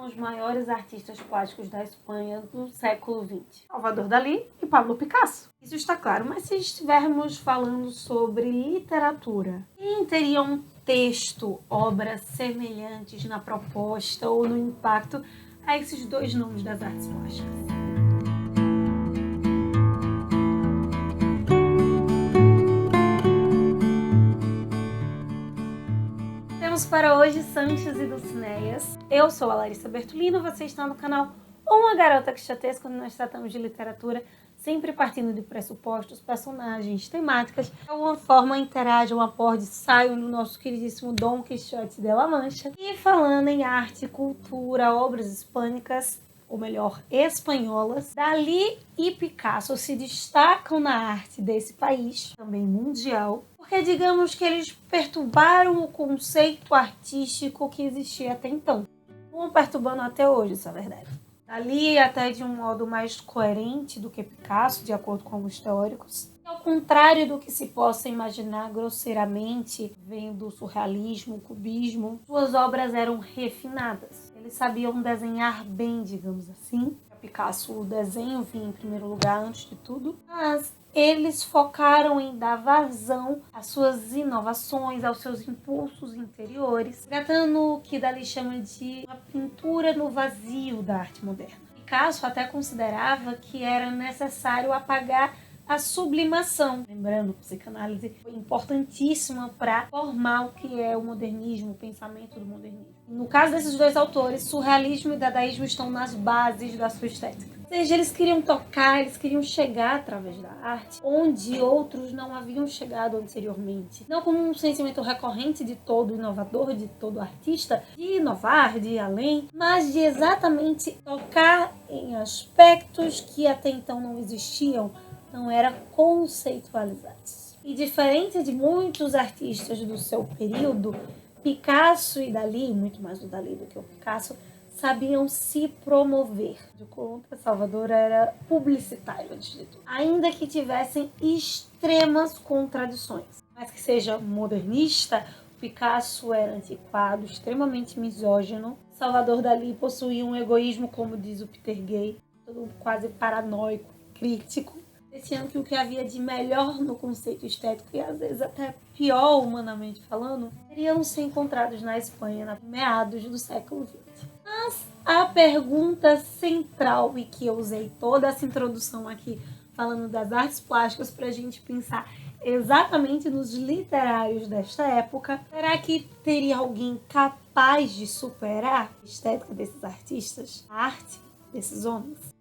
são os maiores artistas plásticos da Espanha do século XX? Salvador Dalí e Pablo Picasso. Isso está claro, mas se estivermos falando sobre literatura, quem teria um texto, obras semelhantes na proposta ou no impacto a esses dois nomes das artes plásticas? Temos para hoje Sanches e Dulcineias. Eu sou a Larissa Bertolino, você está no canal Uma Garota que Chateia, quando nós tratamos de literatura, sempre partindo de pressupostos, personagens, temáticas. De alguma forma interage, um aporte, saio no nosso queridíssimo Dom Quixote de La Mancha. E falando em arte, cultura, obras hispânicas, ou melhor, espanholas, Dalí e Picasso se destacam na arte desse país, também mundial, porque digamos que eles perturbaram o conceito artístico que existia até então. Estão perturbando até hoje, isso é verdade. Dalí até de um modo mais coerente do que Picasso, de acordo com alguns teóricos. Ao contrário do que se possa imaginar grosseiramente, vendo o surrealismo, o cubismo, suas obras eram refinadas. Eles sabiam desenhar bem, digamos assim. Para Picasso, o desenho vinha em primeiro lugar antes de tudo, mas eles focaram em dar vazão às suas inovações, aos seus impulsos interiores, tratando o que Dalí chama de uma pintura no vazio da arte moderna. Picasso até considerava que era necessário apagar a sublimação. Lembrando, a psicanálise foi importantíssima para formar o que é o modernismo, o pensamento do modernismo. No caso desses dois autores, surrealismo e dadaísmo estão nas bases da sua estética. Ou seja, eles queriam tocar, eles queriam chegar através da arte onde outros não haviam chegado anteriormente. Não como um sentimento recorrente de todo inovador, de todo artista, de inovar, de ir além, mas de exatamente tocar em aspectos que até então não existiam, não eram conceitualizados. E diferente de muitos artistas do seu período, Picasso e Dalí, muito mais o Dalí do que o Picasso, sabiam se promover. De conta, Salvador era publicitário antes de tudo. Ainda que tivessem extremas contradições. Mas que seja modernista, Picasso era antiquado, extremamente misógino. Salvador Dalí possuía um egoísmo, como diz o Peter Gay, todo quase paranoico, crítico. Dizendo que o que havia de melhor no conceito estético, e às vezes até pior humanamente falando, teriam ser encontrados na Espanha, em meados do século XX. Mas a pergunta central, e que eu usei toda essa introdução aqui falando das artes plásticas para a gente pensar exatamente nos literários desta época, será que teria alguém capaz de superar a estética desses artistas, a arte desses homens?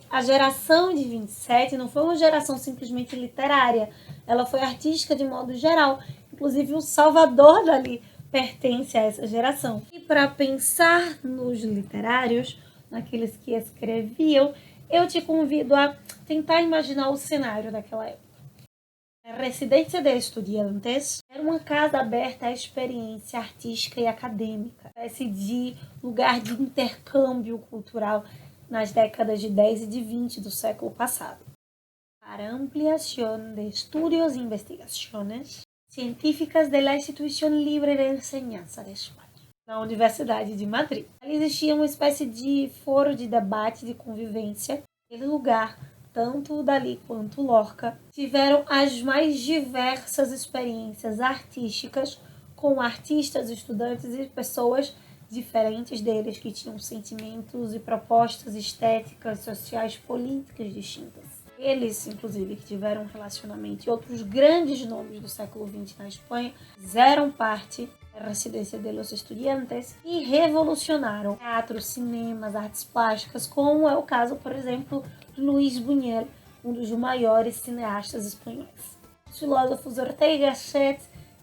A geração de 27 não foi uma geração simplesmente literária, ela foi artística de modo geral. Inclusive o Salvador Dalí pertence a essa geração. E para pensar nos literários, naqueles que escreviam, eu te convido a tentar imaginar o cenário daquela época. A Residência de Estudiantes era uma casa aberta à experiência artística e acadêmica, uma espécie de lugar de intercâmbio cultural nas décadas de 10 e de 20 do século passado, para ampliação de estudos e investigações científicas da Instituição Libre de Enseñanza de Espanha, na Universidade de Madrid. Ali existia uma espécie de foro de debate, de convivência. Aquele lugar, tanto Dalí quanto Lorca, tiveram as mais diversas experiências artísticas com artistas, estudantes e pessoas diferentes deles, que tinham sentimentos e propostas estéticas, sociais, políticas distintas. Eles, inclusive, que tiveram um relacionamento e outros grandes nomes do século XX na Espanha, fizeram parte da Residência de los Estudiantes e revolucionaram teatro, cinemas, artes plásticas, como é o caso, por exemplo, de Luis Buñuel, um dos maiores cineastas espanhóis. Os filósofos Ortega y Gasset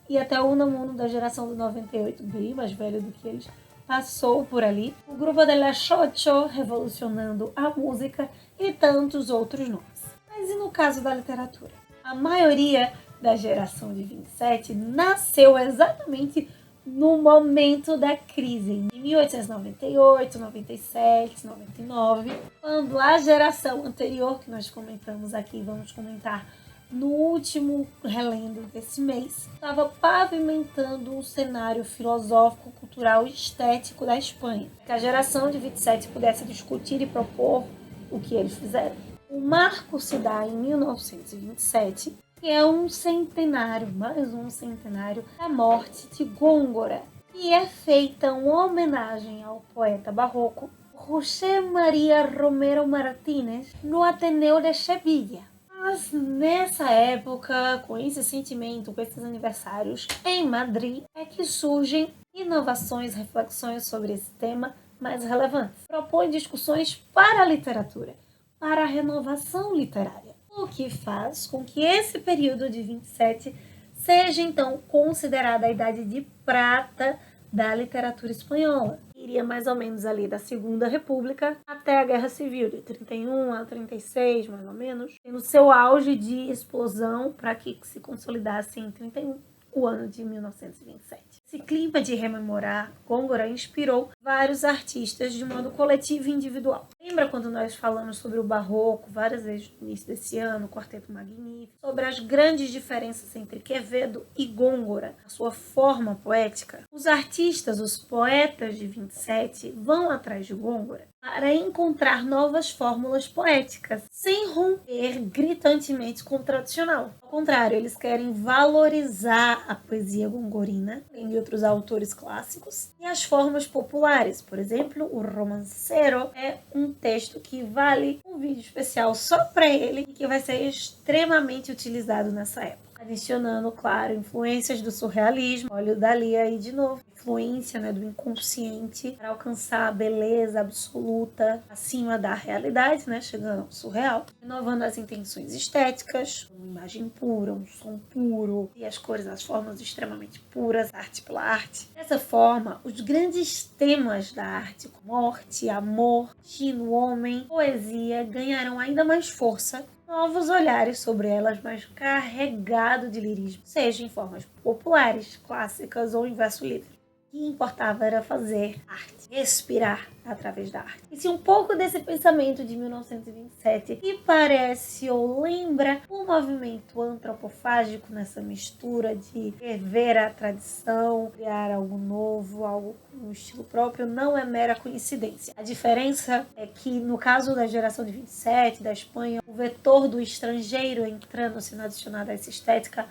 e até o Unamuno da geração do 98, bem mais velho do que eles, passou por ali. O grupo de La Xocho, revolucionando a música, e tantos outros nomes. Mas e no caso da literatura? A maioria da geração de 27 nasceu exatamente no momento da crise, em 1898, 97, 99, quando a geração anterior, que nós comentamos aqui, vamos comentar no último relendo desse mês, estava pavimentando um cenário filosófico, cultural e estético da Espanha, que a geração de 27 pudesse discutir e propor o que eles fizeram. O marco se dá em 1927, que é mais um centenário da morte de Góngora, e é feita uma homenagem ao poeta barroco José María Romero Martínez no Ateneu de Sevilla. Mas nessa época, com esse sentimento, com esses aniversários em Madrid, é que surgem inovações, reflexões sobre esse tema mais relevantes. Propõe discussões para a literatura, para a renovação literária, o que faz com que esse período de 27 seja então considerada a idade de prata da literatura espanhola. Iria mais ou menos ali da Segunda República até a Guerra Civil, de 31 a 36, mais ou menos, tendo seu auge de explosão para que se consolidasse em 31, o ano de 1927. Esse clima de rememorar Góngora inspirou vários artistas de modo coletivo e individual. Lembra quando nós falamos sobre o Barroco várias vezes no início desse ano, o Quarteto Magnífico, sobre as grandes diferenças entre Quevedo e Góngora, a sua forma poética? Os artistas, os poetas de 27, vão atrás de Góngora para encontrar novas fórmulas poéticas, sem romper gritantemente com o tradicional. Ao contrário, eles querem valorizar a poesia gongorina, de outros autores clássicos, e as formas populares. Por exemplo, o Romancero é um texto que vale um vídeo especial só para ele e que vai ser extremamente utilizado nessa época. Adicionando, claro, influências do surrealismo. Olha o Dalí aí de novo. Influência, né, do inconsciente para alcançar a beleza absoluta acima da realidade, né, chegando ao surreal. Renovando as intenções estéticas, uma imagem pura, um som puro e as cores, as formas extremamente puras, arte pela arte. Dessa forma, os grandes temas da arte, como morte, amor, destino, homem, poesia, ganharam ainda mais força, novos olhares sobre elas, mas carregado de lirismo, seja em formas populares, clássicas ou em verso livre. O que importava era fazer arte, respirar através da arte. E se um pouco desse pensamento de 1927 que parece ou lembra um movimento antropofágico nessa mistura de rever a tradição, criar algo novo, algo com um estilo próprio, não é mera coincidência. A diferença é que no caso da geração de 27, da Espanha, o vetor do estrangeiro entrando, sendo adicionado a essa estética,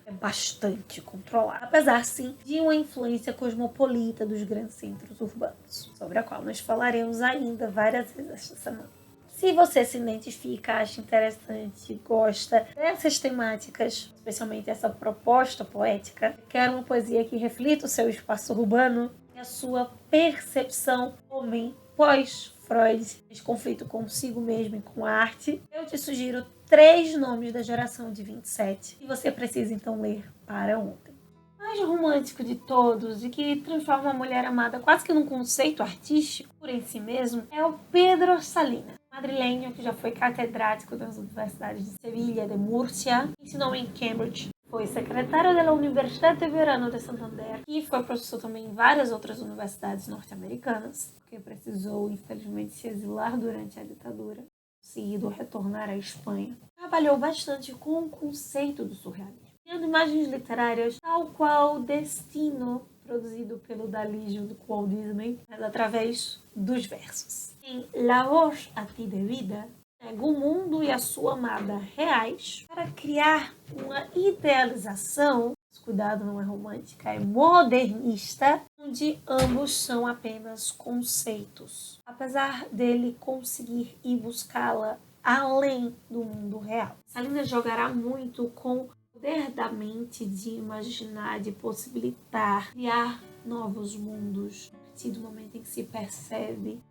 é bastante controlado, apesar sim de uma influência cosmopolita dos grandes centros urbanos, sobre a qual nós falaremos ainda várias vezes esta semana. Se você se identifica, acha interessante, gosta dessas temáticas, especialmente essa proposta poética, quer uma poesia que reflita o seu espaço urbano e a sua percepção homem pós-Freud, esse conflito consigo mesmo e com a arte, eu te sugiro 3 nomes da geração de 27 e você precisa então ler para ontem. O mais romântico de todos e que transforma a mulher amada quase que num conceito artístico por em si mesmo é o Pedro Salinas, madrilenho que já foi catedrático das universidades de Sevilha e de Múrcia, ensinou em Cambridge, foi secretário da Universidade de Verano de Santander e foi professor também em várias outras universidades norte-americanas, porque precisou, infelizmente, se exilar durante a ditadura, conseguido retornar à Espanha. Trabalhou bastante com o conceito do surrealismo, criando imagens literárias tal qual Destino, produzido pelo Dalí junto com Walt Disney, mas através dos versos. Em La Voz a Ti de Vida, nega o mundo e a sua amada reais para criar uma idealização, cuidado, não é romântica, é modernista, onde ambos são apenas conceitos, apesar dele conseguir ir buscá-la além do mundo real. Salinas jogará muito com o poder da mente de imaginar, de possibilitar, criar novos mundos, a partir do momento em que se percebe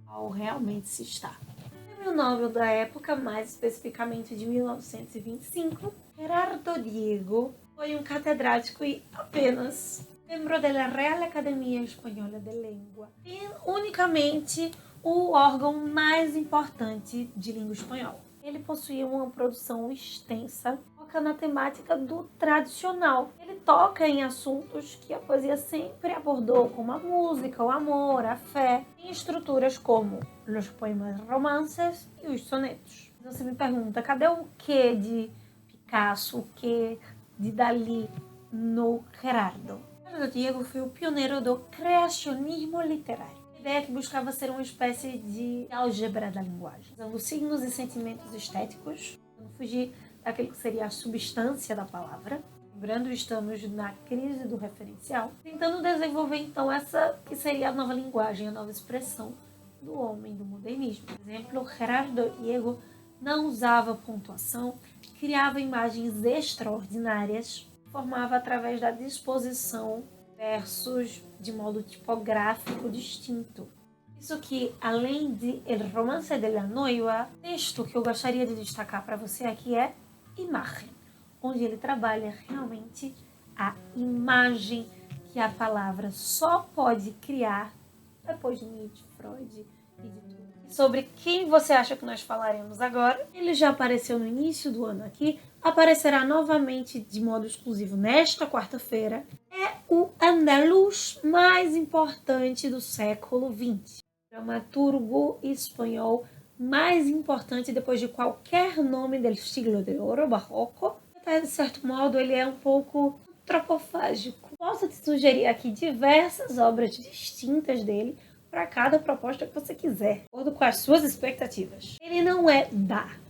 ao realmente se está. O Nobel da época, mais especificamente de 1925, Gerardo Diego foi um catedrático e apenas membro da Real Academia Espanhola de Língua e unicamente o órgão mais importante de língua espanhola. Ele possuía uma produção extensa, toca na temática do tradicional. Ele toca em assuntos que a poesia sempre abordou, como a música, o amor, a fé, em estruturas como os poemas romances e os sonetos. Então você me pergunta, cadê o quê de Picasso que de Dalí no Gerardo. Gerardo Diego foi o pioneiro do criacionismo literário. A ideia que buscava ser uma espécie de álgebra da linguagem, usando signos e sentimentos estéticos, para fugir daquilo que seria a substância da palavra. Lembrando, estamos na crise do referencial, tentando desenvolver então essa que seria a nova linguagem, a nova expressão do homem do modernismo. Por exemplo, Gerardo Diego não usava pontuação, criava imagens extraordinárias, formava através da disposição versos de modo tipográfico distinto. Isso que, além de El Romance de la Noiva, texto que eu gostaria de destacar para você aqui é Imagem, onde ele trabalha realmente a imagem que a palavra só pode criar depois de Nietzsche, Freud e de tudo. E sobre quem você acha que nós falaremos agora? Ele já apareceu no início do ano aqui, aparecerá novamente de modo exclusivo nesta quarta-feira. É o andaluz mais importante do século XX. Dramaturgo espanhol mais importante depois de qualquer nome do siglo de ouro barroco. Até de certo modo ele é um pouco antropofágico. Posso te sugerir aqui diversas obras distintas dele para cada proposta que você quiser, de acordo com as suas expectativas. Ele não é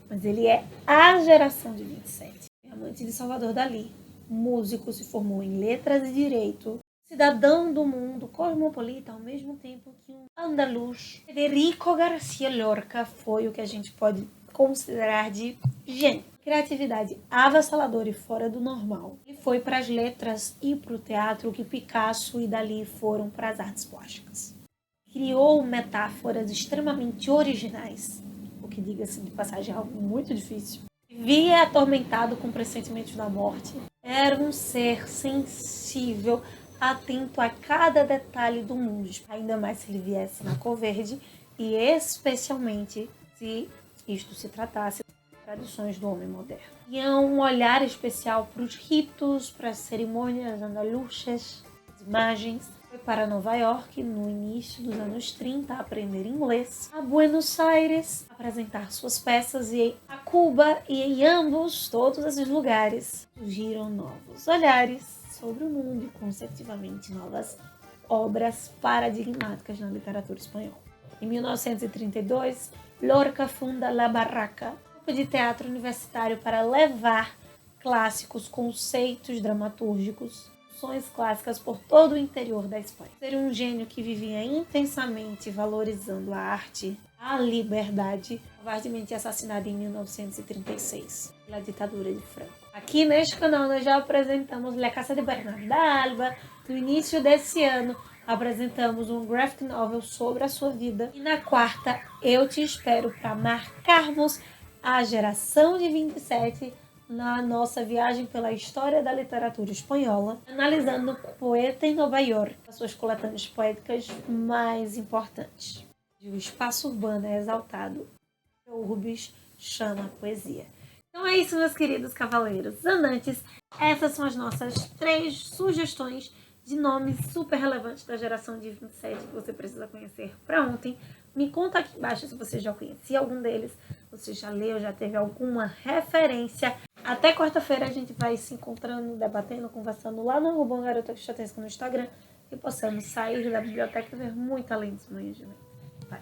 mas ele é a geração de 27. É amante de Salvador Dalí, músico, se formou em letras e direito, cidadão do mundo, cosmopolita, ao mesmo tempo que um andaluz. Federico García Lorca foi o que a gente pode considerar de gênio. Criatividade avassaladora e fora do normal. Ele foi para as letras e para o teatro o que Picasso e Dalí foram para as artes plásticas. Criou metáforas extremamente originais, o que, diga-se de passagem, é algo muito difícil. Vivia atormentado com pressentimentos da morte. Era um ser sensível, atento a cada detalhe do mundo, ainda mais se ele viesse na cor verde, e especialmente se isto se tratasse de tradições do homem moderno. Tinha um olhar especial para os ritos, para as cerimônias andaluzes, as imagens. Foi para Nova York no início dos anos 30 a aprender inglês, a Buenos Aires apresentar suas peças e a Cuba, e em todos esses lugares surgiram novos olhares sobre o mundo e, consecutivamente, novas obras paradigmáticas na literatura espanhola. Em 1932, Lorca funda La Barraca, grupo de teatro universitário para levar clássicos, conceitos dramatúrgicos, clássicas por todo o interior da Espanha. Ser um gênio que vivia intensamente valorizando a arte, a liberdade, covardemente assassinado em 1936 pela ditadura de Franco. Aqui neste canal nós já apresentamos La Casa de Bernarda Alba. No início desse ano apresentamos um graphic novel sobre a sua vida. E na quarta eu te espero para marcarmos a geração de 27 na nossa viagem pela história da literatura espanhola, analisando o poeta em Nova York, as suas coletâneas poéticas mais importantes. O espaço urbano é exaltado, o Urbis chama a poesia. Então é isso, meus queridos cavaleiros andantes. Essas são as nossas 3 sugestões de nomes super relevantes da geração de 27 que você precisa conhecer para ontem. Me conta aqui embaixo se você já conhecia algum deles, você já leu, já teve alguma referência. Até quarta-feira a gente vai se encontrando, debatendo, conversando lá no @garota_quixotesca no Instagram, e possamos sair da biblioteca e ver muito além dos manhãs de mente. Vai.